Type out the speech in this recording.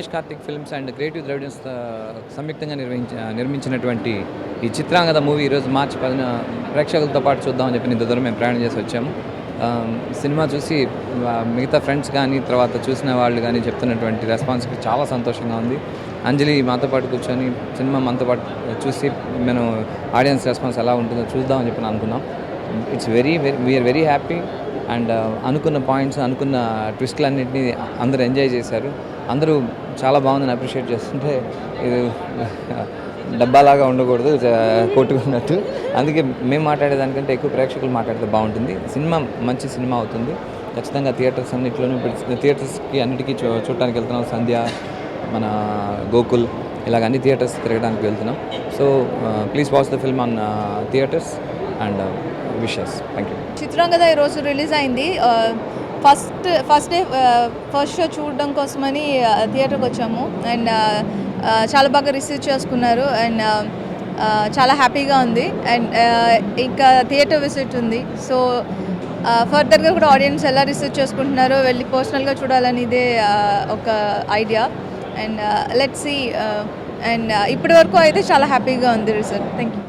Ramesh Karthik films and creative Dravidians సంయుక్తంగా నిర్మించినటువంటి ఈ చిత్రాంగద మూవీ ఈరోజు మార్చి 10న ప్రేక్షకులతో పాటు చూద్దామని చెప్పి ఇంత దూరం మేము ప్రయాణం చేసి వచ్చాము. సినిమా చూసి మిగతా ఫ్రెండ్స్ కానీ తర్వాత చూసిన వాళ్ళు కానీ చెప్తున్నటువంటి రెస్పాన్స్కి చాలా సంతోషంగా ఉంది. అంజలి మాతో పాటు కూర్చొని సినిమా మనతో పాటు చూసి మనం ఆడియన్స్ రెస్పాన్స్ ఎలా ఉంటుందో చూద్దామని చెప్పి అనుకున్నాం. It's we are very happy and అనుకున్న పాయింట్స్, అనుకున్న ట్విస్ట్లన్నింటినీ అందరూ ఎంజాయ్ చేశారు. అందరూ చాలా బాగుందని అప్రిషియేట్ చేస్తుంటే ఇది డబ్బాలాగా ఉండకూడదు, కొట్టుకున్నట్టు. అందుకే మేము మాట్లాడేదానికంటే ఎక్కువ ప్రేక్షకులు మాట్లాడితే బాగుంటుంది. సినిమా మంచి సినిమా అవుతుంది ఖచ్చితంగా. థియేటర్స్ అన్నింటిలోనూ థియేటర్స్కి అన్నిటికీ చూడటానికి వెళ్తున్నాం. సంధ్య, మన గోకుల్, ఇలాగ అన్ని థియేటర్స్ తిరగడానికి వెళ్తున్నాం. So please watch the film on theatres and wishes. Thank you. Chitrangada ఈరోజు రిలీజ్ అయింది. ఫస్ట్ షో చూడడం కోసమని థియేటర్కి వచ్చాము అండ్ చాలా బాగా రిసీవ్ చేసుకున్నారు అండ్ చాలా హ్యాపీగా ఉంది. అండ్ ఇంకా థియేటర్ విజిట్ ఉంది. సో ఫర్దర్గా కూడా ఆడియన్స్ ఎలా రిసీవ్ చేసుకుంటున్నారో వెళ్ళి పర్సనల్గా చూడాలని ఇదే ఒక idea. And let's see. And ఇప్పటి వరకు అయితే చాలా హ్యాపీగా ఉంది రిజల్ట్. Thank you.